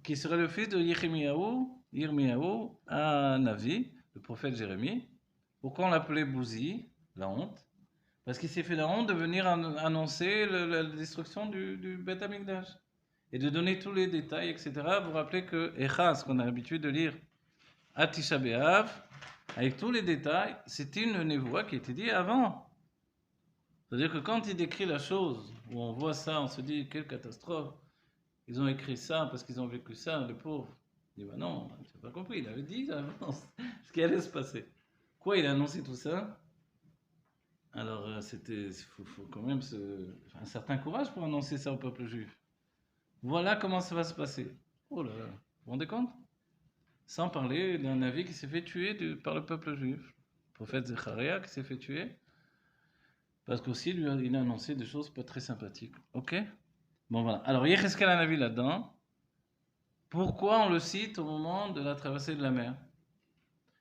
A: qui serait le fils de Yirmiyahu à Navi, le prophète Jérémie. Pourquoi on l'appelait Bouzi, la honte? Parce qu'il s'est fait la honte de venir annoncer la destruction du Beth Amikdash et de donner tous les détails, etc. Vous vous rappelez que Echa, ce qu'on a l'habitude de lire à Tisha B'Av, avec tous les détails, c'était une névoie qui était dit avant. C'est-à-dire que quand il décrit la chose, où on voit ça, on se dit quelle catastrophe, ils ont écrit ça parce qu'ils ont vécu ça, les pauvres. Il dit bah non, tu n'as pas compris, il avait dit avant ce qui allait se passer. Quoi, il a annoncé tout ça? Alors il faut quand même un certain courage pour annoncer ça au peuple juif. Voilà comment ça va se passer. Oh là là, vous vous rendez compte? Sans parler d'un Navi qui s'est fait tuer par le peuple juif. Le prophète Zecharia qui s'est fait tuer. Parce qu'aussi, lui, il a annoncé des choses pas très sympathiques. Ok? Bon, voilà. Alors, Yecheskel a Navi là-dedans. Pourquoi on le cite au moment de la traversée de la mer?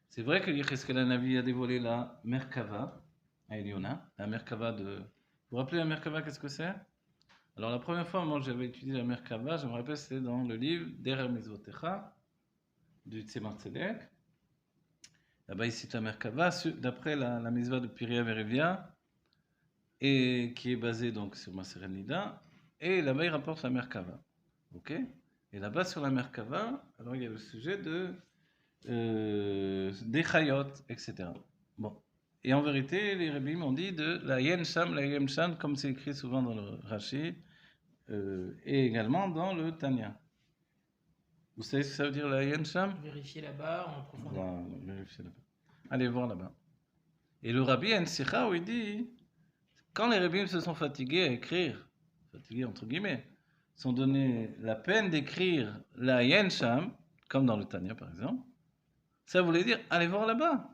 A: C'est vrai que Yecheskel a Navi a dévoilé la Merkava à Eliona. La Merkava de. Vous vous rappelez la Merkava, qu'est-ce que c'est? Alors, la première fois, moi, j'avais étudié la Merkava, je me rappelle, c'était dans le livre Derer Mitzvotecha du Tzemach Tzedek. Là-bas, il cite la Merkava, d'après la Mitzvah de Piria Verivia, et qui est basée donc sur Maseret Nida, et là-bas, il rapporte la Merkava. Ok? Et là-bas, sur la Merkava, alors il y a le sujet des Chayot, etc. Bon. Et en vérité, les Rebbeim ont dit de la Yen Sham, la Yen Sham, comme c'est écrit souvent dans le Rashi, et également dans le Tanya. Vous savez ce que ça veut dire la Yen Sham?
C: Vérifier là-bas en profondeur.
A: Voilà, vérifiez là-bas. Allez voir là-bas. Et le Rabbi Ensicha, où il dit, quand les Rebbeim se sont fatigués à écrire, fatigués entre guillemets, sont donnés la peine d'écrire la Yen Sham, comme dans le Tanya par exemple, ça voulait dire, allez voir là-bas.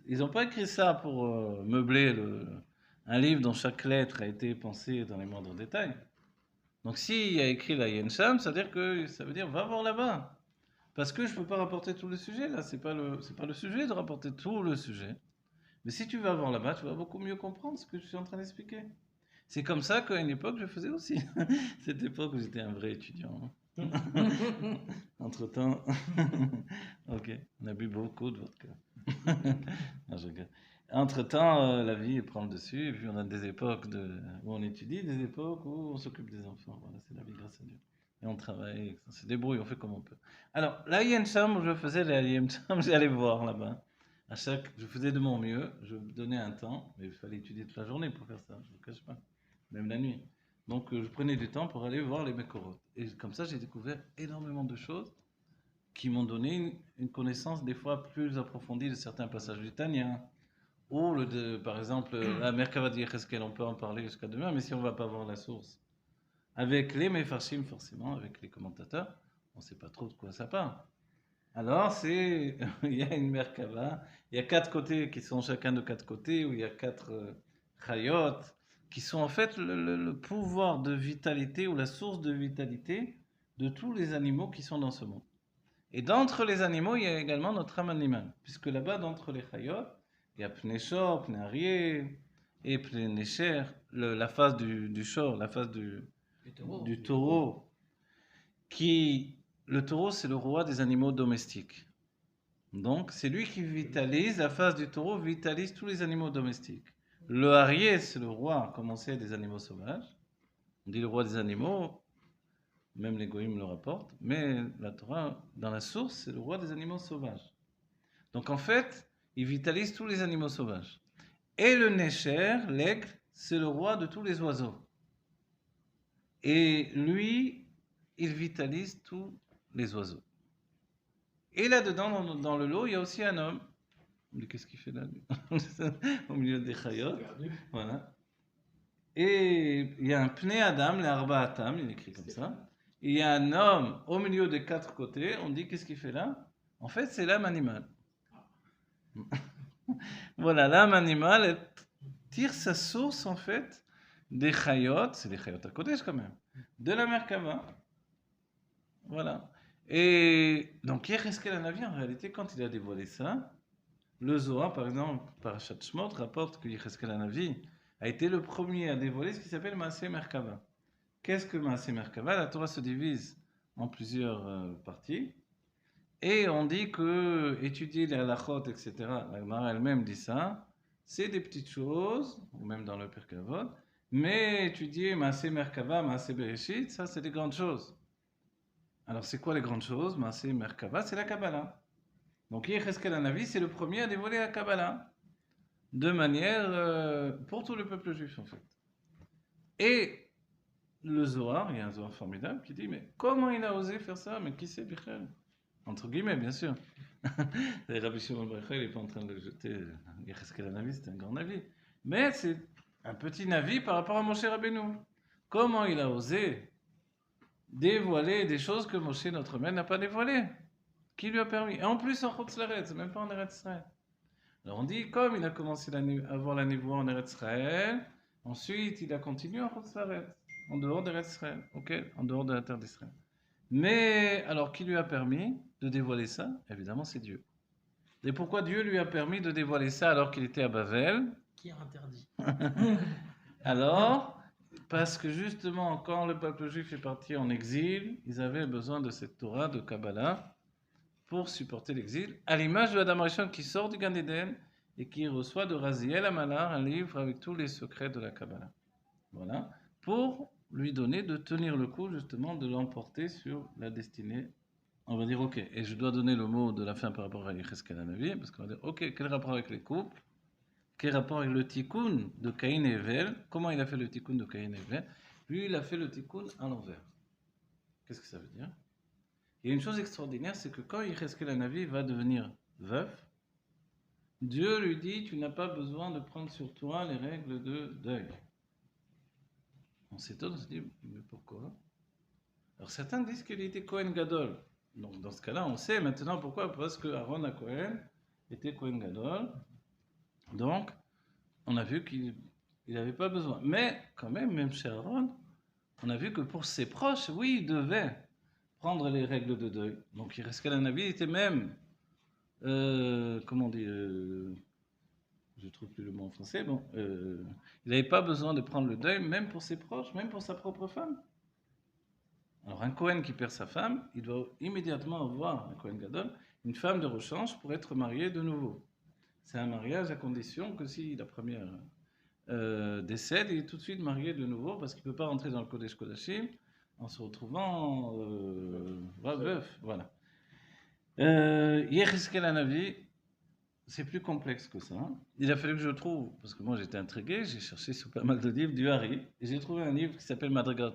A: Ils n'ont pas écrit ça pour meubler un livre dont chaque lettre a été pensée dans les moindres détails. Donc s'il y a écrit la Yen Sham, ça veut dire va voir là-bas. Parce que je ne peux pas rapporter tout le sujet là, c'est pas le sujet de rapporter tout le sujet. Mais si tu vas voir là-bas, tu vas beaucoup mieux comprendre ce que je suis en train d'expliquer. C'est comme ça qu'à une époque je faisais aussi. Cette époque où j'étais un vrai étudiant. Entre-temps, ok, on a bu beaucoup de vodka. Non, je regarde. Entre-temps, la vie prend le dessus, et puis on a des époques où on étudie, des époques où on s'occupe des enfants. Voilà, c'est la vie grâce à Dieu. Et on travaille, on se débrouille, on fait comme on peut. Alors, la Yen Sham, où je faisais la Yen Sham, j'allais voir là-bas. Je faisais de mon mieux, je donnais un temps, mais il fallait étudier toute la journée pour faire ça, je ne vous cache pas, même la nuit. Donc, je prenais du temps pour aller voir les Mekorot. Et comme ça, j'ai découvert énormément de choses qui m'ont donné une connaissance des fois plus approfondie de certains passages du Tanya. Ou, par exemple, la Merkava de Yecheskel, on peut en parler jusqu'à demain, mais si on ne va pas voir la source, avec les Mefarshim forcément, avec les commentateurs, on ne sait pas trop de quoi ça parle. Alors, il y a une Merkava, il y a 4 côtés qui sont chacun de 4 côtés, où il y a 4 Chayot, qui sont en fait le pouvoir de vitalité ou la source de vitalité de tous les animaux qui sont dans ce monde. Et d'entre les animaux, il y a également notre âme animale, puisque là-bas, d'entre les Chayot, il y a Pnei-Shor, Pnei-Arié et Pnei-Nesher, la phase du Shor, la phase du taureau, le taureau, c'est le roi des animaux domestiques. Donc, c'est lui qui vitalise, la phase du taureau vitalise tous les animaux domestiques. Le Arié, c'est le roi, comme on sait, des animaux sauvages. On dit le roi des animaux, même les goïms le rapportent, mais la Torah, dans la source, c'est le roi des animaux sauvages. Donc en fait, il vitalise tous les animaux sauvages. Et le Nécher, l'aigle, c'est le roi de tous les oiseaux. Et lui, il vitalise tous les oiseaux. Et là-dedans, dans le lot, il y a aussi un homme. Mais qu'est-ce qu'il fait là, lui au milieu des chayotes?
B: Regardez.
A: Voilà. Et il y a un pnei Adam, les Arba Atam, il est écrit comme ça. Et il y a un homme au milieu des quatre côtés. On dit qu'est-ce qu'il fait là? En fait, c'est l'âme animale. Voilà, l'âme animale, elle tire sa source en fait des chayotes, c'est des chayotes à Kodesh quand même, de la Merkava. Voilà. Et donc, Yecheskel Hanavi, en réalité, quand il a dévoilé ça, le Zohar, par exemple, Parashat Shmot, rapporte que Yecheskel Hanavi a été le premier à dévoiler ce qui s'appelle Maaseh Merkava. Qu'est-ce que Maaseh Merkava? La Torah se divise en plusieurs parties. Et on dit que étudier les halachot, etc., la Gemara elle-même dit ça, c'est des petites choses, ou même dans le Pirkei Avot, mais étudier Maaseh Merkava, Maaseh Bereshit, ça c'est des grandes choses. Alors c'est quoi les grandes choses? Maaseh Merkava, c'est la Kabbalah. Donc Yecheskel Hanavi, c'est le premier à dévoiler la Kabbalah, de manière pour tout le peuple juif en fait. Et le Zohar, il y a un Zohar formidable qui dit, mais comment il a osé faire ça? Mais qui c'est Bichel? Entre guillemets, bien sûr. Et Rabbi Shimon Bar Yochai, il n'est pas en train de le jeter. Yecheskel Hanavi, c'est un grand Navi. Mais c'est un petit Navi par rapport à Moshe Rabbeinu. Comment il a osé dévoiler des choses que Moshe, notre maître, n'a pas dévoilées? Qui lui a permis? Et en plus, en Chutz Laretz, c'est même pas en Eretz Israël. Alors on dit, comme il a commencé à avoir la névoie en Eretz Israël, ensuite il a continué en Chutz Laretz, en dehors d'Eretz Israël, ok? En dehors de la terre d'Israël. Mais alors, qui lui a permis de dévoiler ça? Évidemment, c'est Dieu. Et pourquoi Dieu lui a permis de dévoiler ça alors qu'il était à Bavel?
C: Qui a interdit?
A: Alors, parce que justement, quand le peuple juif est parti en exil, ils avaient besoin de cette Torah de Kabbalah pour supporter l'exil, à l'image de Adam Rishon qui sort du Gan Eden et qui reçoit de Raziel Amalar un livre avec tous les secrets de la Kabbalah. Voilà, pour lui donner de tenir le coup, justement, de l'emporter sur la destinée. On va dire, ok, et je dois donner le mot de la fin par rapport à Yecheskel Hanavi, parce qu'on va dire, ok, quel rapport avec les couples? Quel rapport avec le tikkun de Caïn et Hevel? Comment il a fait le tikkun de Caïn et Hevel? Lui, il a fait le tikkun à l'envers. Qu'est-ce que ça veut dire? Il y a une chose extraordinaire, c'est que quand Yecheskel Hanavi va devenir veuf, Dieu lui dit, tu n'as pas besoin de prendre sur toi les règles de deuil. On s'étonne, on se dit, mais pourquoi? Alors certains disent qu'il était Kohen Gadol. Donc dans ce cas-là, on sait maintenant pourquoi. Parce que Aaron à Kohen était Kohen Gadol. Donc, on a vu qu'il n'avait pas besoin. Mais quand même chez Aaron, on a vu que pour ses proches, oui, il devait prendre les règles de deuil. Donc Yecheskel Hanavi était même, comment on dit, je ne trouve plus le mot en français, bon, il n'avait pas besoin de prendre le deuil, même pour ses proches, même pour sa propre femme. Alors un Kohen qui perd sa femme, il doit immédiatement avoir, un Kohen Gadol, une femme de rechange pour être marié de nouveau. C'est un mariage à condition que si la première décède, il est tout de suite marié de nouveau parce qu'il ne peut pas rentrer dans le Kodesh Kodashim en se retrouvant veuf. Voilà. Yecheskel Hanavi, c'est plus complexe que ça. Il a fallu que je trouve, parce que moi j'étais intrigué, j'ai cherché sur pas mal de livres du Hari, et j'ai trouvé un livre qui s'appelle Madrigat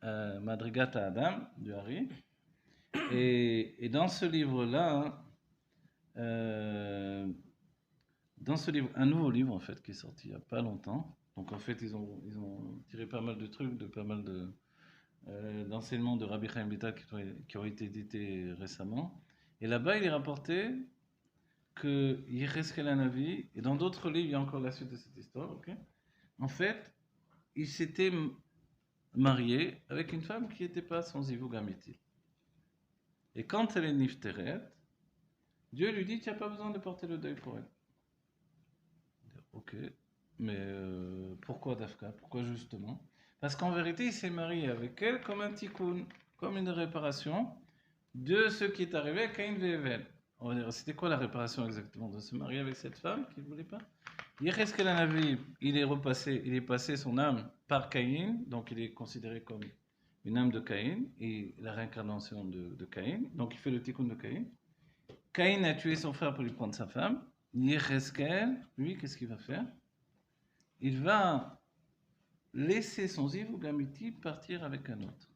A: à Adam, du Hari. Et dans ce livre-là, dans ce livre, un nouveau livre en fait qui est sorti il n'y a pas longtemps. Donc en fait ils ont tiré pas mal de trucs, de pas mal d'enseignements de Rabbi Chaim Vital qui ont été édités récemment. Et là-bas il est rapporté que Yecheskel Hanavi, et dans d'autres livres il y a encore la suite de cette histoire, ok? En fait, il s'était marié avec une femme qui n'était pas son zivug amiti. Et quand elle est nifteret, Dieu lui dit, tu n'as pas besoin de porter le deuil pour elle. Ok, mais pourquoi Dafka? Pourquoi justement? Parce qu'en vérité, il s'est marié avec elle comme un tikkun, comme une réparation de ce qui est arrivé à Caïn et Hevel. On va dire, c'était quoi la réparation exactement? De se marier avec cette femme qu'il ne voulait pas? Yecheskel Hanavi, il est passé son âme par Caïn, donc il est considéré comme une âme de Caïn, et la réincarnation de Caïn. Donc il fait le tikkun de Caïn. Caïn a tué son frère pour lui prendre sa femme. Yecheskel, lui, qu'est-ce qu'il va faire? Il va laisser son Ziv Gamiti partir avec un autre.